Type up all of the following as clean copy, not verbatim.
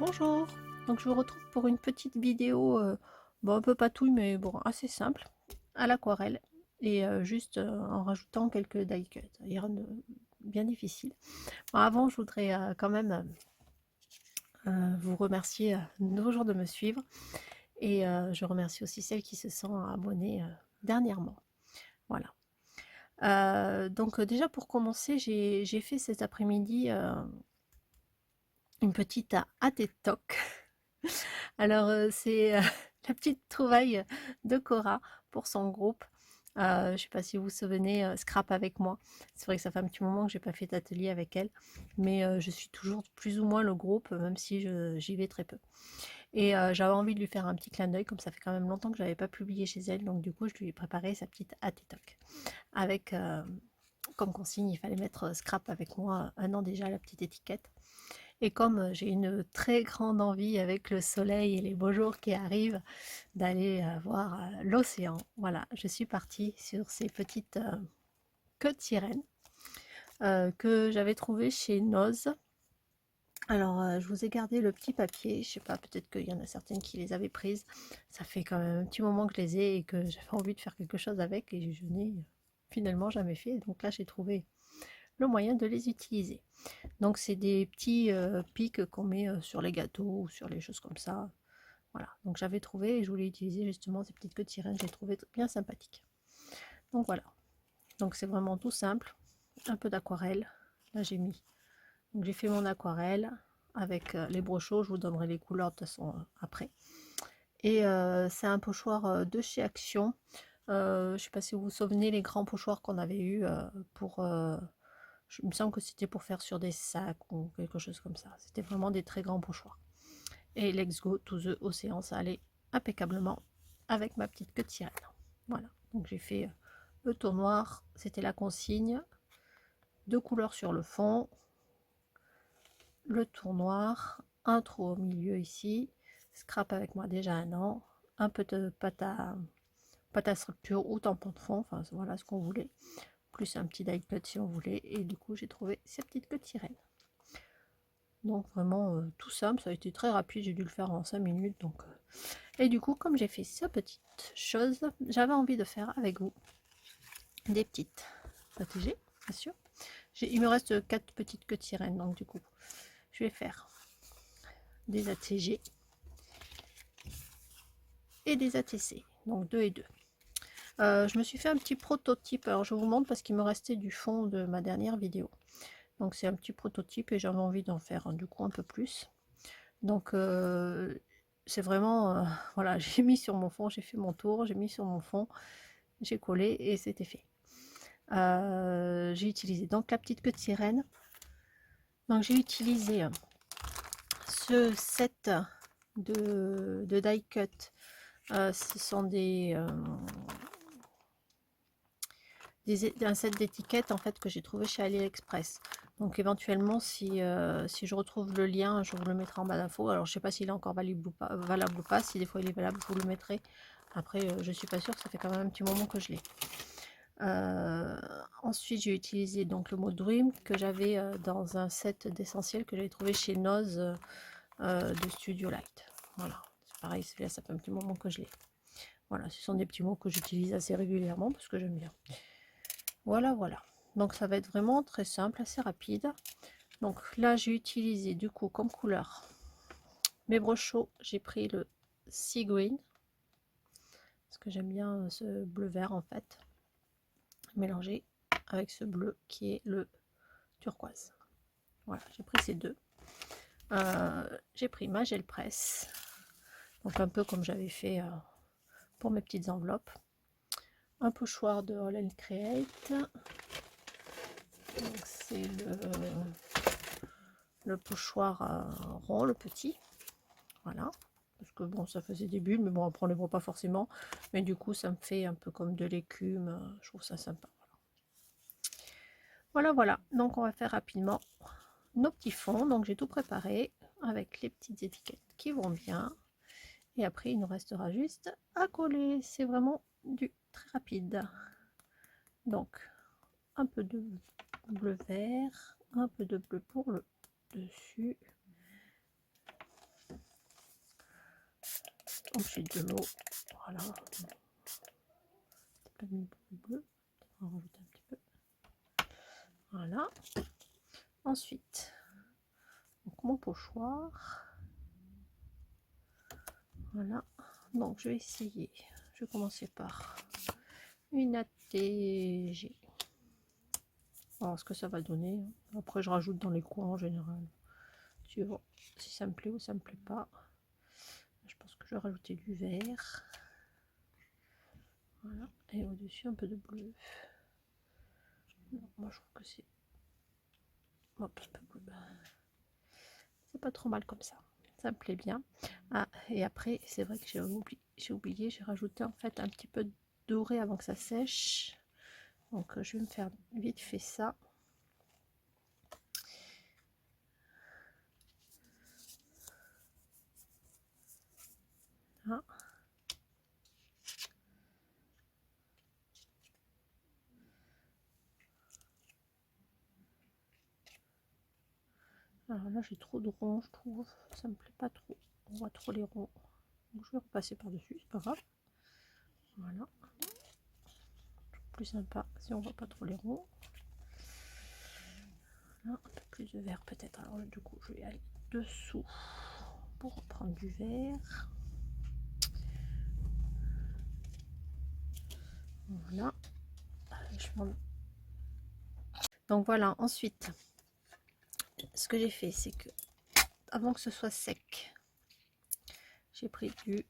Bonjour, donc je vous retrouve pour une petite vidéo, bon, un peu patouille mais bon assez simple, à l'aquarelle et juste en rajoutant quelques die cuts, rien de bien difficile. Bon, avant je voudrais quand même vous remercier toujours de me suivre et je remercie aussi celles qui se sont abonnées dernièrement. Voilà. Donc déjà pour commencer, j'ai fait cet après-midi une petite AT-Talk. Alors, c'est la petite trouvaille de Cora pour son groupe. Je ne sais pas si vous vous souvenez, Scrap avec moi. C'est vrai que ça fait un petit moment que j'ai pas fait d'atelier avec elle, mais je suis toujours plus ou moins le groupe, même si j'y vais très peu. Et j'avais envie de lui faire un petit clin d'œil, comme ça fait quand même longtemps que je n'avais pas publié chez elle, donc du coup je lui ai préparé sa petite AT-Talk. Avec, comme consigne, il fallait mettre Scrap avec moi un an déjà, la petite étiquette. Et comme j'ai une très grande envie avec le soleil et les beaux jours qui arrivent d'aller voir l'océan, voilà, je suis partie sur ces petites queues de sirène que j'avais trouvées chez Noz. Alors, je vous ai gardé le petit papier, je sais pas, peut-être qu'il y en a certaines qui les avaient prises. Ça fait quand même un petit moment que je les ai et que j'avais envie de faire quelque chose avec et je n'ai finalement jamais fait. Donc là, j'ai trouvé le moyen de les utiliser. Donc c'est des petits pics qu'on met sur les gâteaux ou sur les choses comme ça. Voilà, donc j'avais trouvé et je voulais utiliser justement ces petites queues de sirène, j'ai trouvé bien sympathique. Donc voilà, donc c'est vraiment tout simple, un peu d'aquarelle. Là j'ai mis, donc j'ai fait mon aquarelle avec les brochaux, je vous donnerai les couleurs de toute façon après. Et c'est un pochoir de chez Action. Je sais pas si vous vous souvenez les grands pochoirs qu'on avait eu pour il me semble que c'était pour faire sur des sacs ou quelque chose comme ça. C'était vraiment des très grands pochoirs. Et let's go to the océan, ça allait impeccablement avec ma petite queue de sirène. Voilà, donc j'ai fait le tour noir, c'était la consigne. Deux couleurs sur le fond, le tour noir, un trou au milieu ici, Scrap avec moi déjà un an, un peu de pâte à structure ou tampon de fond, enfin voilà ce qu'on voulait, plus un petit die cut si on voulait, et du coup j'ai trouvé cette petite queue de sirène. Donc vraiment tout simple, ça a été très rapide, j'ai dû le faire en 5 minutes. Donc, et du coup, comme j'ai fait cette petite chose, j'avais envie de faire avec vous des petites ATG, bien sûr. Il me reste 4 petites queues de sirène, donc du coup, je vais faire des ATG et des ATC, donc 2 et 2. Je me suis fait un petit prototype, alors je vous montre parce qu'il me restait du fond de ma dernière vidéo. Donc c'est un petit prototype et j'avais envie d'en faire du coup un peu plus. Donc c'est vraiment, voilà, j'ai mis sur mon fond, j'ai fait mon tour, j'ai mis sur mon fond, j'ai collé et c'était fait. J'ai utilisé donc la petite queue de sirène. Donc j'ai utilisé ce set de die cut. Ce sont un set d'étiquettes en fait que j'ai trouvé chez AliExpress. Donc éventuellement si je retrouve le lien, je vous le mettrai en bas d'infos. Alors je sais pas s'il est encore valable ou pas, si des fois il est valable, je vous le mettrai. Après je suis pas sûre, ça fait quand même un petit moment que je l'ai. Ensuite j'ai utilisé donc le mot Dream que j'avais dans un set d'essentiels que j'avais trouvé chez Noz de Studio Light. Voilà, c'est pareil, celui-là ça fait un petit moment que je l'ai. Voilà, ce sont des petits mots que j'utilise assez régulièrement parce que j'aime bien. Voilà, voilà. Donc ça va être vraiment très simple, assez rapide. Donc là j'ai utilisé du coup comme couleur mes brochaux, j'ai pris le Sea Green parce que j'aime bien ce bleu vert en fait, mélangé avec ce bleu qui est le turquoise. Voilà, j'ai pris ces deux. J'ai pris ma gel presse, donc un peu comme j'avais fait pour mes petites enveloppes. Un pochoir de All Create, c'est le pochoir rond, le petit. Voilà, parce que bon, ça faisait des bulles, mais bon, après on les voit pas forcément. Mais du coup, ça me fait un peu comme de l'écume. Je trouve ça sympa. Voilà, voilà. Donc, on va faire rapidement nos petits fonds. Donc, j'ai tout préparé avec les petites étiquettes qui vont bien. Et après, il nous restera juste à coller. C'est vraiment du très rapide. Donc, un peu de bleu vert, un peu de bleu pour le dessus. ensuite de l'eau, voilà, pas mis beaucoup de bleu, on va rajouter un petit peu, voilà. Ensuite, donc mon pochoir, voilà, donc je vais essayer, je vais commencer par une ATG. Alors ce que ça va donner, après je rajoute dans les coins en général, suivant si ça me plaît ou ça me plaît pas. Je pense que je vais rajouter du vert, voilà, et au dessus un peu de bleu. Non, moi je trouve que c'est pas trop mal comme ça me plaît bien. Ah, et après c'est vrai que j'ai oublié, j'ai rajouté en fait un petit peu de doré avant que ça sèche, donc je vais me faire vite fait ça. Ah. Alors là j'ai trop de ronds, je trouve, ça me plaît pas trop, on voit trop les ronds, donc je vais repasser par dessus, c'est pas grave. Voilà, plus sympa si on voit pas trop les ronds. Là, un peu plus de vert peut-être, alors du coup je vais aller dessous pour prendre du vert. Voilà, donc voilà. Ensuite ce que j'ai fait, c'est que avant que ce soit sec, j'ai pris du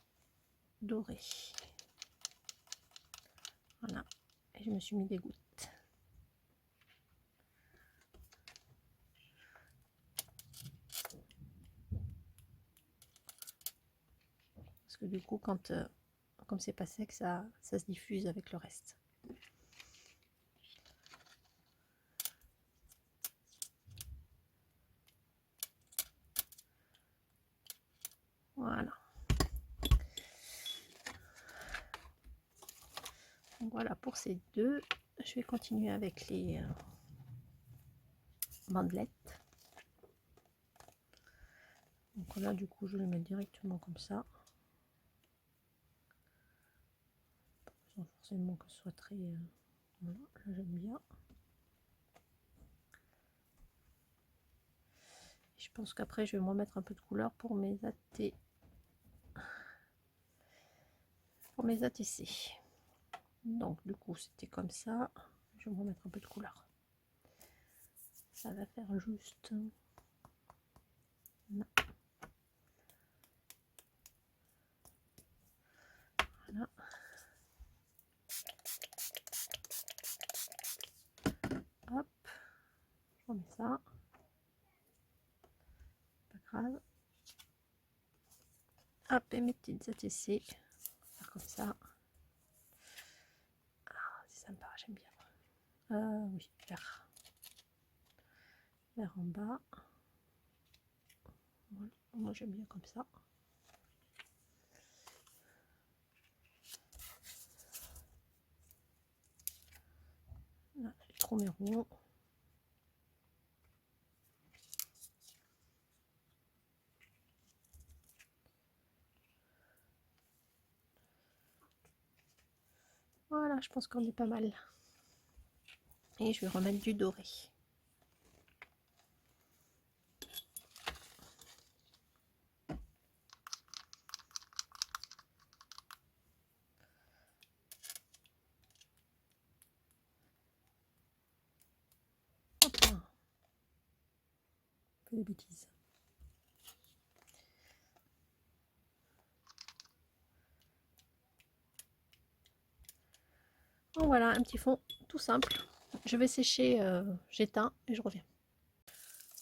doré, voilà, et je me suis mis des gouttes. Parce que du coup quand comme c'est pas sec, ça se diffuse avec le reste. Voilà. Donc voilà pour ces deux. Je vais continuer avec les bandelettes. Donc là du coup je vais les mettre directement comme ça. Sans forcément que ce soit très... voilà, là j'aime bien. Je pense qu'après je vais me remettre un peu de couleur pour mes ATC. Donc du coup c'était comme ça, je vais me remettre un peu de couleur, ça va faire juste là. Voilà, hop, je remets ça, pas grave, hop, et mes petites ATC, faire comme ça. Ah, c'est sympa, j'aime bien. Oui, vert en bas. Voilà, moi j'aime bien comme ça. Là, j'ai trop mes ronds. Voilà, je pense qu'on est pas mal. Et je vais remettre du doré. Hop là. On fait des bêtises. Donc voilà, un petit fond tout simple. Je vais sécher, j'éteins et je reviens.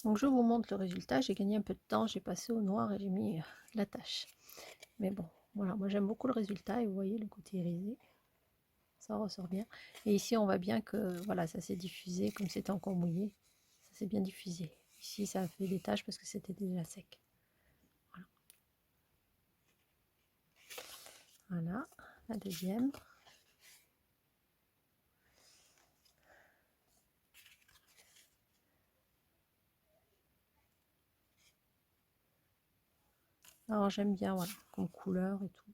Donc je vous montre le résultat. J'ai gagné un peu de temps, j'ai passé au noir et j'ai mis la tâche. Mais bon, voilà, moi j'aime beaucoup le résultat et vous voyez le côté irisé, ça ressort bien. Et ici on voit bien que voilà, ça s'est diffusé, comme c'était encore mouillé, ça s'est bien diffusé. Ici ça a fait des taches parce que c'était déjà sec. Voilà. Voilà, la deuxième. Alors j'aime bien, voilà, comme couleur et tout.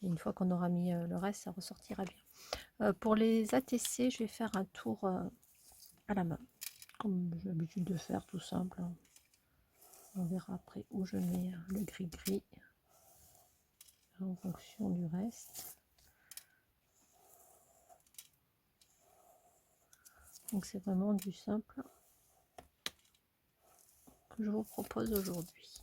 Et une fois qu'on aura mis le reste, ça ressortira bien. Pour les ATC, je vais faire un tour à la main, comme j'ai l'habitude de faire, tout simple. On verra après où je mets le gris-gris en fonction du reste. Donc c'est vraiment du simple que je vous propose aujourd'hui.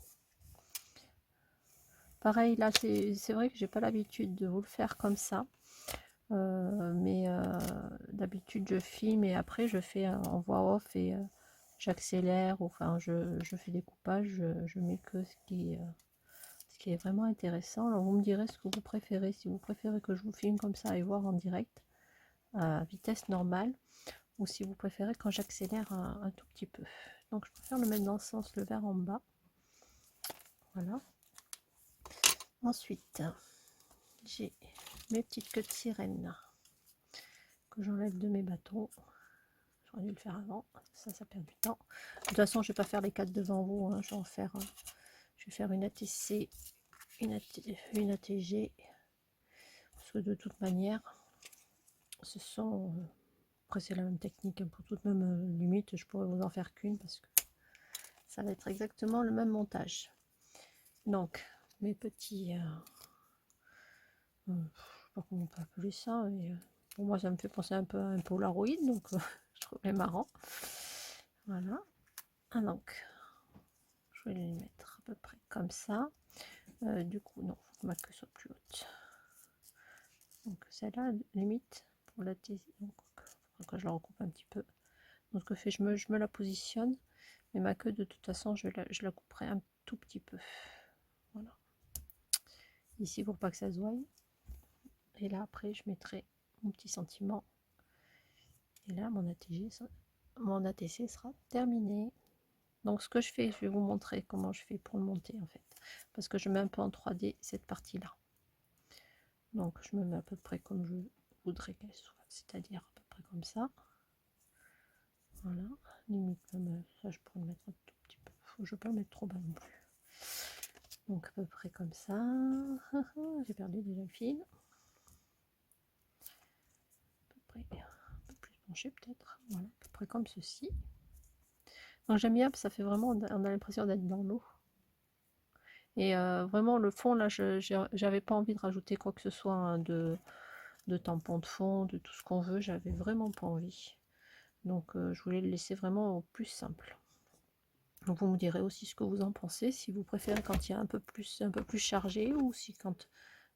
Pareil, là c'est vrai que j'ai pas l'habitude de vous le faire comme ça. Mais d'habitude je filme et après je fais en voix off et j'accélère, enfin je fais des coupages, je mets que ce qui est vraiment intéressant. Alors vous me direz ce que vous préférez, si vous préférez que je vous filme comme ça et voir en direct à vitesse normale, ou si vous préférez quand j'accélère un tout petit peu. Donc je préfère le mettre dans le sens, le vert en bas. Voilà. Ensuite, j'ai mes petites queues de sirène que j'enlève de mes bâtons. J'aurais dû le faire avant, ça perd du temps. De toute façon, je vais pas faire les 4 devant vous, hein. Je vais faire une ATC, une ATG, parce que de toute manière, ce sont... Après, c'est la même technique, hein, pour toute même limite, je pourrais vous en faire qu'une, parce que ça va être exactement le même montage. Donc, mes petits... je sais pas comment on peut appeler ça, mais pour moi, ça me fait penser un peu à un Polaroid, donc je trouvais marrant. Voilà. Ah, donc, je vais les mettre à peu près comme ça. Du coup, non, faut que ma queue soit plus haute. Donc celle-là, limite, pour la thèse, donc que je la recoupe un petit peu. Donc ce que fait, je me la positionne, mais ma queue, de toute façon, je la couperai un tout petit peu. Voilà. Ici, pour pas que ça se voie. Et là, après, je mettrai mon petit sentiment. Et là, mon ATC sera terminé. Donc ce que je fais, je vais vous montrer comment je fais pour le monter, en fait. Parce que je mets un peu en 3D cette partie-là. Donc je me mets à peu près comme je voudrais qu'elle soit, c'est-à-dire à peu près comme ça. Voilà, limite même ça, je pourrais le mettre un tout petit peu. Je ne vais pas le mettre trop bas non plus. Donc à peu près comme ça. J'ai perdu déjà le fil. À peu près un peu plus penché peut-être. Voilà, à peu près comme ceci. Donc j'aime bien, ça fait vraiment, on a l'impression d'être dans l'eau. Et vraiment le fond là, j'avais pas envie de rajouter quoi que ce soit, hein, de tampons de fond, de tout ce qu'on veut, j'avais vraiment pas envie. Donc je voulais le laisser vraiment au plus simple. Donc vous me direz aussi ce que vous en pensez, si vous préférez quand il y a un peu plus chargé, ou si quand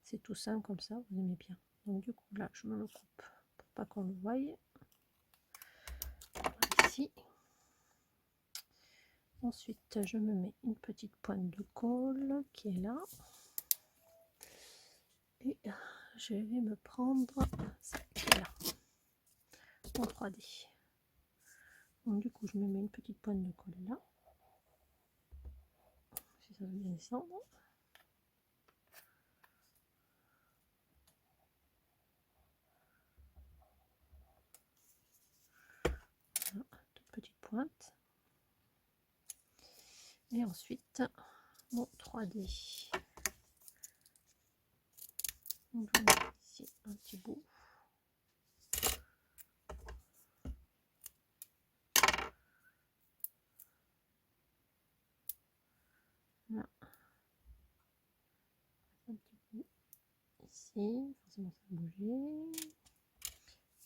c'est tout simple comme ça, vous aimez bien. Donc du coup là, je me le coupe pour pas qu'on le voie. Ici. Ensuite, je me mets une petite pointe de colle qui est là. Et je vais me prendre ça qui est là, en 3D. Donc du coup, je me mets une petite pointe de colle là. Si ça veut bien descendre. Voilà, toute petite pointe. Et ensuite, mon 3D. Donc, je vais mettre ici un petit bout. Là. Un petit bout ici. Forcément, ça va bouger.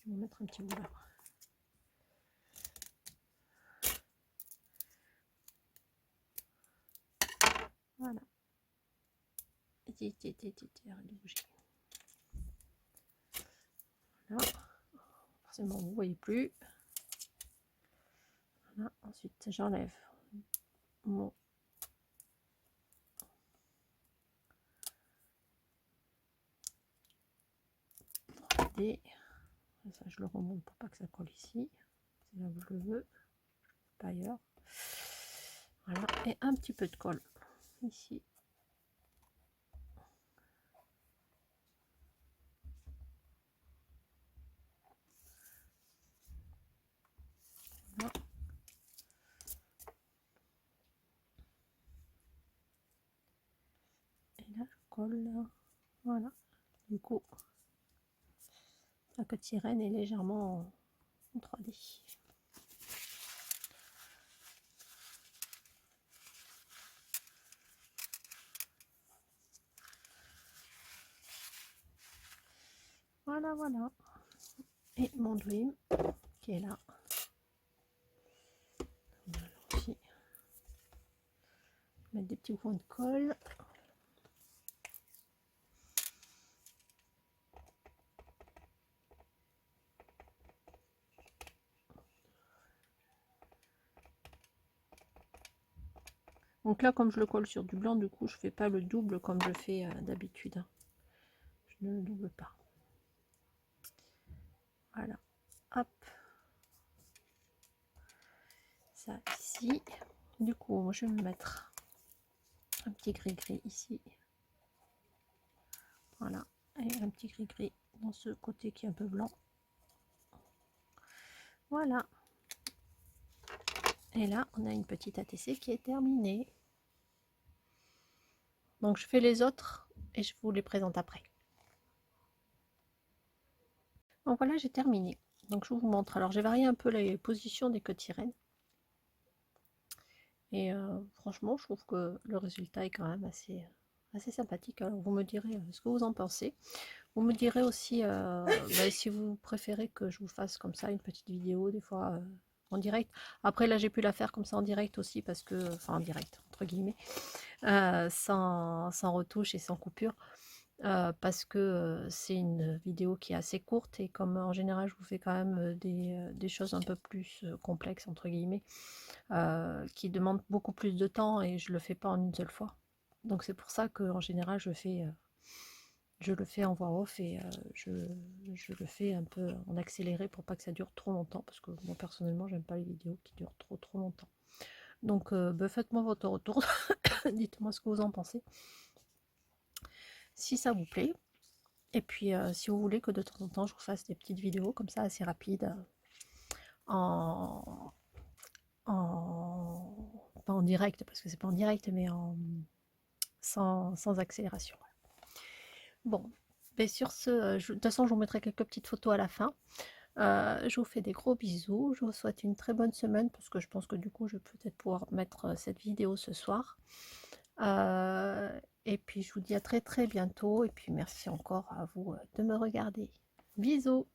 Je vais mettre un petit bout là. Voilà. Arrête de bouger. Voilà. Forcément, vous ne voyez plus. Voilà. Ensuite, j'enlève mon D. Ça, je le remonte pour pas que ça colle ici. C'est là où je le veux, pas ailleurs. Voilà. Et un petit peu de colle ici. Voilà. Et là, je colle. Voilà. Du coup, la queue de sirène est légèrement en 3D. Voilà, voilà. Et mon Dream qui est là. Voilà, aussi. Mettre des petits points de colle. Donc là, comme je le colle sur du blanc, du coup, je fais pas le double comme je fais d'habitude. Je ne le double pas. Voilà. Hop. Ça ici. Du coup, moi, je vais me mettre un petit gris-gris ici. Voilà. Et un petit gris-gris dans ce côté qui est un peu blanc. Voilà. Et là, on a une petite ATC qui est terminée. Donc, je fais les autres et je vous les présente après. Donc voilà, j'ai terminé. Donc je vous montre. Alors j'ai varié un peu les positions des queues de sirène. Et franchement, je trouve que le résultat est quand même assez sympathique. Alors vous me direz ce que vous en pensez. Vous me direz aussi si vous préférez que je vous fasse comme ça une petite vidéo, des fois en direct. Après là, j'ai pu la faire comme ça en direct aussi parce que, enfin en direct, entre guillemets, sans retouche et sans coupure. Parce que c'est une vidéo qui est assez courte et comme en général je vous fais quand même des choses un peu plus complexes entre guillemets, qui demandent beaucoup plus de temps et je le fais pas en une seule fois. Donc c'est pour ça que en général je le fais en voix off et je le fais un peu en accéléré pour pas que ça dure trop longtemps parce que moi personnellement j'aime pas les vidéos qui durent trop longtemps. Donc faites-moi votre retour, dites-moi ce que vous en pensez. Si ça vous plaît, et puis si vous voulez que de temps en temps je vous fasse des petites vidéos comme ça assez rapides, en, pas en direct parce que c'est pas en direct, mais sans accélération. Bon, mais sur ce, de toute façon je vous mettrai quelques petites photos à la fin. Je vous fais des gros bisous, je vous souhaite une très bonne semaine parce que je pense que du coup je vais peut-être pouvoir mettre cette vidéo ce soir. Et puis je vous dis à très bientôt et puis merci encore à vous de me regarder. Bisous.